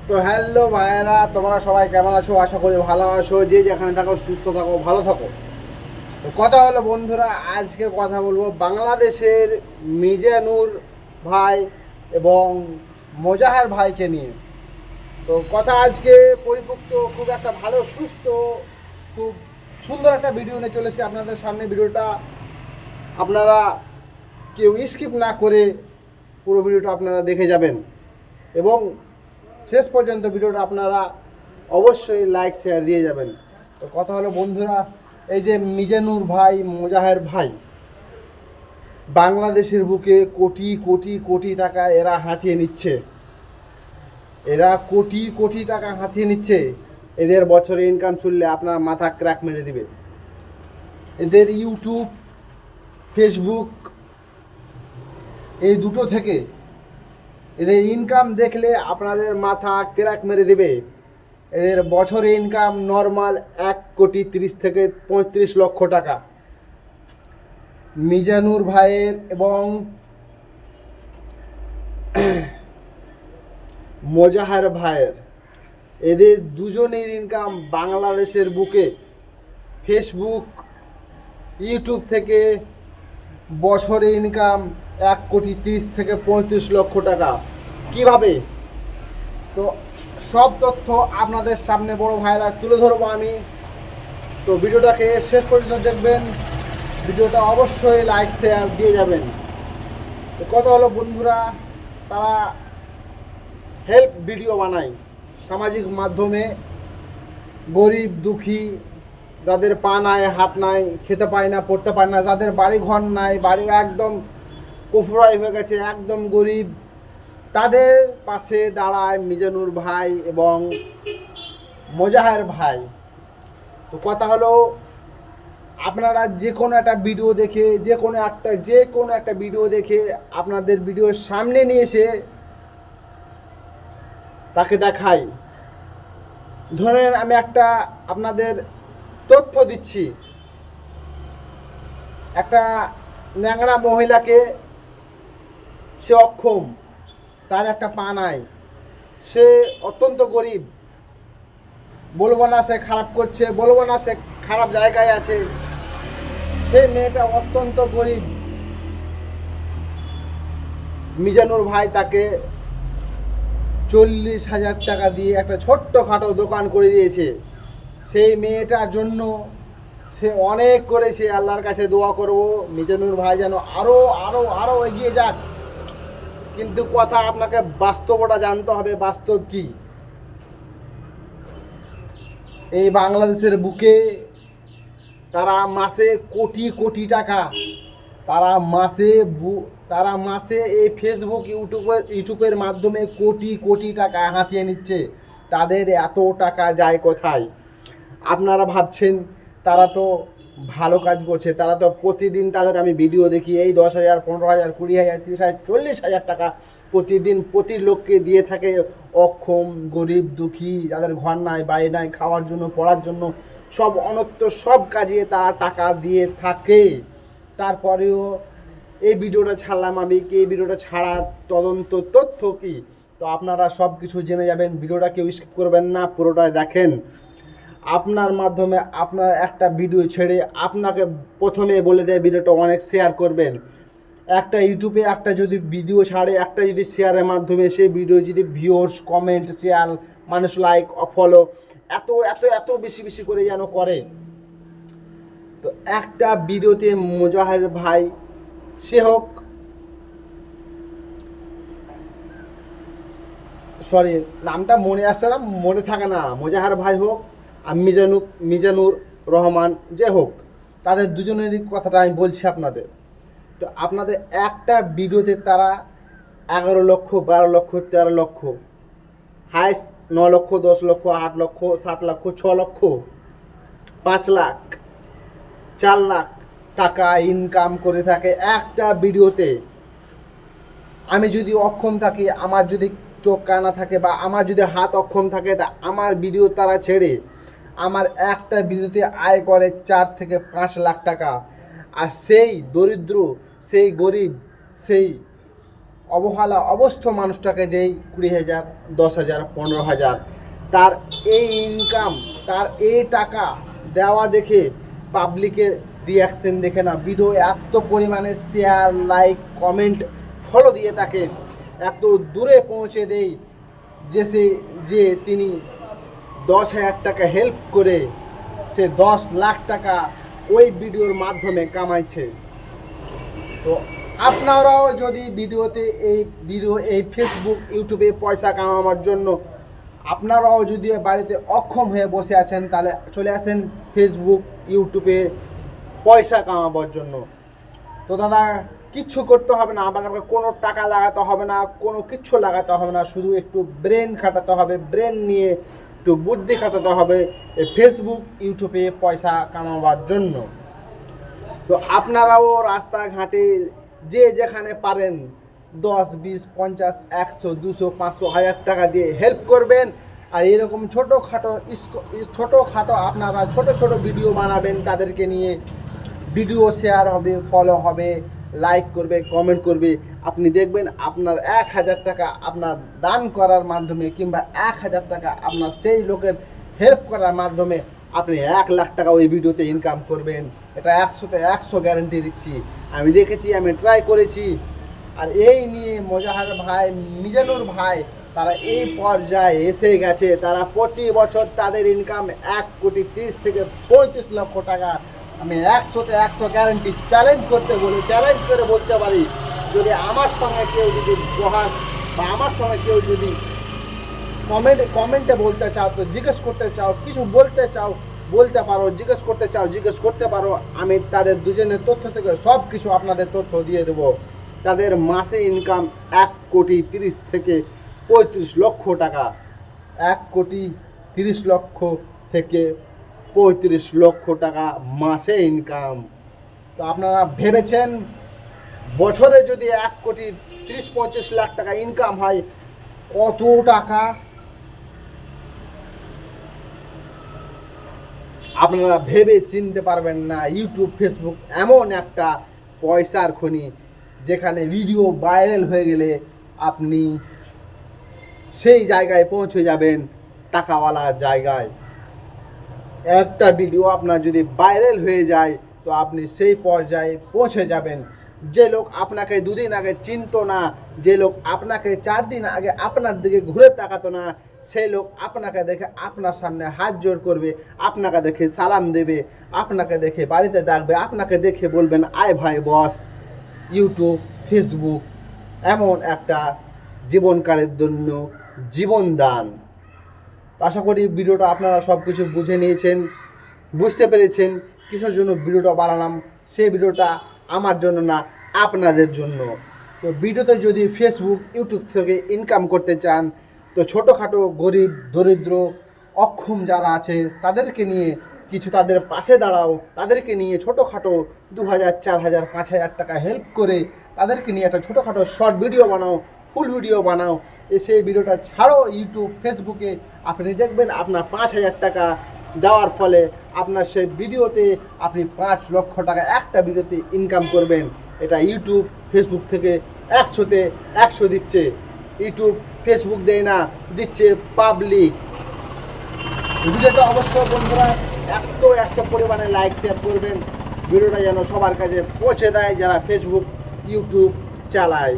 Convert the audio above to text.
তো হ্যালো ভাইয়েরা, তোমরা সবাই কেমন আছো? আশা করি ভালো আছো। যে যেখানে থাকো সুস্থ থাকো, ভালো থাকো। তো কথা হলো বন্ধুরা, আজকে কথা বলবো বাংলাদেশের মিজানুর ভাই এবং মোজাহের ভাইকে নিয়ে। তো কথা আজকে পরিপক্ত, খুব একটা ভালো সুস্থ, খুব সুন্দর একটা ভিডিও নিয়ে চলেছে আপনাদের সামনে। ভিডিওটা আপনারা কেউ স্কিপ না করে পুরো ভিডিওটা আপনারা দেখে যাবেন এবং শেষ পর্যন্ত ভিডিওটা আপনারা অবশ্যই লাইক শেয়ার দিয়ে যাবেন। তো কথা হলো বন্ধুরা, এই যে মিজানুর ভাই, মোজাহের ভাই, বাংলাদেশের বুকে কোটি কোটি কোটি টাকা এরা হাতিয়ে নিচ্ছে। এরা কোটি কোটি টাকা হাতিয়ে নিচ্ছে। এদের বছরে ইনকাম চললে আপনার মাথা ক্র্যাক মেরে দিবে। এদের ইউটিউব, ফেসবুক এই দুটো থেকে এদের ইনকাম দেখলে আপনাদের মাথা ক্র্যাক মেরে দেবে। এদের বছরে ইনকাম নর্মাল 1,30,থেকে 35 লক্ষ টাকা। মিজানুর ভাইয়ের এবং মোজাহের ভাইয়ের, এদের দুজনের ইনকাম বাংলাদেশের বুকে ফেসবুক, ইউটিউব থেকে বছরে ইনকাম 1,30,থেকে 35 লক্ষ টাকা। কিভাবে? তো সব তথ্য আপনাদের সামনে বড় ভাইরা তুলে ধরবো আমি। তো ভিডিওটাকে শেষ পর্যন্ত দেখবেন, ভিডিওটা অবশ্যই লাইক শেয়ার দিয়ে যাবেন। তো কথা হলো বন্ধুরা, তারা হেল্প ভিডিও বানায় সামাজিক মাধ্যমে। গরিব দুঃখী, যাদের পা নাই, হাত নাই, খেতে পায় না, পড়তে পায় না, যাদের বাড়ি ঘর নাই, বাড়ি একদম কুফরাই হয়ে গেছে, একদম গরিব, তাদের পাশে দাঁড়ায় মিজানুর ভাই এবং মোজাহের ভাই। তো কথা হলো, আপনারা যে কোনো একটা ভিডিও দেখে, যে কোনো একটা ভিডিও দেখে আপনাদের ভিডিওর সামনে নিয়ে এসে তাকে দেখাই। ধরেন আমি একটা আপনাদের তথ্য দিচ্ছি, একটা ন্যাংরা মহিলাকে, সে অক্ষম, তার একটা পা নাই, সে অত্যন্ত গরিব। বলবো না সে খারাপ করছে, বলবো না সে খারাপ জায়গায় আছে, সে মেয়েটা অত্যন্ত গরিব। মিজানুর ভাই তাকে 40,000 টাকা দিয়ে একটা ছোট্টখাটো দোকান করে দিয়েছে। সেই মেয়েটার জন্য সে অনেক করেছে। আল্লাহর কাছে দোয়া করব মিজানুর ভাই যেন আরও আরও আরও এগিয়ে যাক। কিন্তু কথা, আপনাকে বাস্তবটা জানতে হবে। বাস্তব কি? এই বাংলাদেশের বুকে তারা মাসে কোটি কোটি টাকা, তারা মাসে এই ফেসবুক, ইউটিউবের মাধ্যমে কোটি কোটি টাকা হাতিয়ে নিচ্ছে। তাদের এত টাকা যায় কোথায়? আপনারা ভাবছেন তারা তো ভালো কাজ করছে, তারা তো প্রতিদিন, তাদের আমি ভিডিও দেখি, এই 10,000, 15,000, 20,000, 30,000, 40,000 টাকা প্রতিদিন প্রতি লোককে দিয়ে থাকে। অক্ষম, গরিব দুঃখী, যাদের ঘর নাই, বাড়ি নাই, খাওয়ার জন্য, পড়ার জন্য, সব অনত্য সব কাজে তারা টাকা দিয়ে থাকে। তারপরেও এই ভিডিওটা ছাড়লাম আমি, কি এই ভিডিওটা ছাড়ার তদন্ত তথ্য কি? তো আপনারা সব কিছু জেনে যাবেন। ভিডিওটা কেউ স্কিপ করবেন না, পুরোটাই দেখেন। আপনার মাধ্যমে আপনার একটা ভিডিও ছেড়ে আপনাকে প্রথমে বলে দেয় ভিডিওটা অনেক শেয়ার করবেন। একটা ইউটিউবে একটা যদি ভিডিও ছাড়ে, একটা যদি শেয়ারের মাধ্যমে সেই ভিডিও যদি ভিউয়ার্স, কমেন্ট, শেয়ার, মানুষ লাইক, ফলো এত এত এত বেশি বেশি করে যেন করে। তো একটা ভিডিওতে মোজাহের ভাই, সে হোক, সরি নামটা মনে আসছে না, মনে থাকে না, মোজাহের ভাই হোক আর মিজানুর রহমান যে হোক, তাদের দুজনেরই কথাটা আমি বলছি আপনাদের। তো আপনাদের একটা ভিডিওতে তারা 11 লক্ষ, 12 লক্ষ, 13 লক্ষ, হাইস্ট 9 লক্ষ, 10 লক্ষ, 8 লক্ষ, 7 লক্ষ, 6 লক্ষ, 5 লাখ, 4 লাখ টাকা ইনকাম করে থাকে একটা ভিডিওতে। আমি যদি অক্ষম থাকি, আমার যদি চোখ কানা থাকে, বা আমার যদি হাত অক্ষম থাকে, তা আমার ভিডিও তারা ছেড়ে আমার একটা ভিডিওতে আয় করে 4 থেকে 5 লাখ টাকা। আর সেই দরিদ্র, সেই গরিব, সেই অবহেলা অবস্থ মানুষটাকে দেই 20,000, 10,000, 15,000। তার এই ইনকাম, তার এই টাকা দেওয়া দেখে পাবলিকের রিয়াকশন দেখে না, ভিডিও এত পরিমাণে শেয়ার, লাইক, কমেন্ট, ফলো দিয়ে তাকে এত দূরে পৌঁছে দেই যে তিনি 10,000 টাকা হেল্প করে সে 10 লাখ টাকা ওই ভিডিওর মাধ্যমে কামাইছে। তো আপনারাও যদি এই ফেসবুক, ইউটিউবে পয়সা কামানোর জন্য আপনারাও যদি বাড়িতে অক্ষম হয়ে বসে আছেন, তাহলে চলে আসেন ফেসবুক, ইউটিউবে পয়সা কামাবার জন্য। তো দাদা, কিচ্ছু করতে হবে না, আপনাকে কোনো টাকা লাগাতে হবে না, কোনো কিচ্ছু লাগাতে হবে না, শুধু একটু ব্রেন খাটাতে হবে। ব্রেন নিয়ে একটু বুদ্ধি খাটাতে হবে এই ফেসবুক, ইউটিউবে পয়সা কামাবার জন্য। তো আপনারাও রাস্তাঘাটে যে যেখানে পারেন 10, 20, 50, 100, 200, 500, 1000 টাকা দিয়ে হেল্প করবেন। আর এরকম ছোটোখাটো আপনারা ছোট ভিডিও বানাবেন, তাদেরকে নিয়ে ভিডিও শেয়ার হবে, ফলো হবে, লাইক করবে, কমেন্ট করবে। আপনি দেখবেন আপনার 1,000 টাকা আপনার দান করার মাধ্যমে কিংবা 1,000 টাকা আপনার সেই লোকের হেল্প করার মাধ্যমে আপনি 1 লাখ টাকা ওই ভিডিওতে ইনকাম করবেন। এটা 100তে 100 গ্যারান্টি দিচ্ছি। আমি দেখেছি, আমি ট্রাই করেছি। আর এই নিয়ে মোজাহার ভাই, মিজানুর ভাই, তারা এই পর্যায়ে এসে গেছে। তারা প্রতি বছর তাদের ইনকাম 1,30,00,000 থেকে 35 লক্ষ টাকা। আমি 100তে 100 গ্যারান্টি চ্যালেঞ্জ করে বলতে পারি, যদি আমার সঙ্গে কেউ যদি বহাস বা আমার সঙ্গে কেউ যদি কমেন্টে বলতে চাও, তো জিজ্ঞেস করতে চাও, কিছু বলতে চাও বলতে পারো, জিজ্ঞেস করতে পারো। আমি তাদের দুজনের তথ্য থেকে সব কিছু আপনাদের তথ্য দিয়ে দেবো। তাদের মাসে ইনকাম 1,30,00,000 থেকে 35 লক্ষ টাকা। 1,30,00,000 থেকে 35 লক্ষ টাকা মাসে ইনকাম। তো আপনারা ভেবেছেন বছরে যদি 1,30,35 লাখ টাকা ইনকাম হয়, কত টাকা? আপনারা ভেবে চিনতে পারবেন না। ইউটিউব, ফেসবুক এমন একটা পয়সার খনি, যেখানে ভিডিও ভাইরাল হয়ে গেলে আপনি সেই জায়গায় পৌঁছে যাবেন, টাকাওয়ালার জায়গায়। একটা ভিডিও আপনার যদি ভাইরাল হয়ে যায়, তো আপনি সেই পর্যায়ে পৌঁছে যাবেন। যে লোক আপনাকে 2 দিন আগে চিনতো না, যে লোক আপনাকে 4 দিন আগে আপনার দিকে ঘুরে তাকাতো না, সেই লোক আপনাকে দেখে আপনার সামনে হাত জোড় করবে, আপনাকে দেখে সালাম দেবে, আপনাকে দেখে বাড়িতে ডাকবে, আপনাকে দেখে বলবেন আয় ভাই বস। ইউটিউব, ফেসবুক এমন একটা জীবনকারের জন্য জীবনদান। আশা করি ভিডিওটা আপনারা সব কিছু বুঝতে পেরেছেন কিসের জন্য ভিডিওটা বানালাম। সেই ভিডিওটা আমার জন্য না, আপনাদের জন্য। তো ভিডিওতে যদি ফেসবুক, ইউটিউব থেকে ইনকাম করতে চান, তো ছোটোখাটো গরিব, দরিদ্র, অক্ষম যারা আছে তাদেরকে নিয়ে কিছু তাদের পাশে দাঁড়াও। তাদেরকে নিয়ে ছোটোখাটো 2,000, 4,000, 5,000 টাকা হেল্প করে তাদেরকে নিয়ে একটা ছোটোখাটো শর্ট ভিডিও বানাও, ফুল ভিডিও বানাও। সেই ভিডিওটা ছাড়ো ইউটিউব, ফেসবুকে। আপনি দেখবেন আপনার 5,000 টাকা দেওয়ার ফলে আপনার সেই ভিডিওতে আপনি 5 লক্ষ টাকা একটা ভিডিওতে ইনকাম করবেন। এটা ইউটিউব, ফেসবুক থেকে 100তে 100 দিচ্ছে। ইউটিউব, ফেসবুক দেয় না, দিচ্ছে পাবলিক। ভিডিওটা অবশ্যই বন্ধুরা এত পরিমাণে লাইক, শেয়ার করবেন, ভিডিওটা যেন সবার কাছে পৌঁছে দেয় যারা ফেসবুক, ইউটিউব চালায়।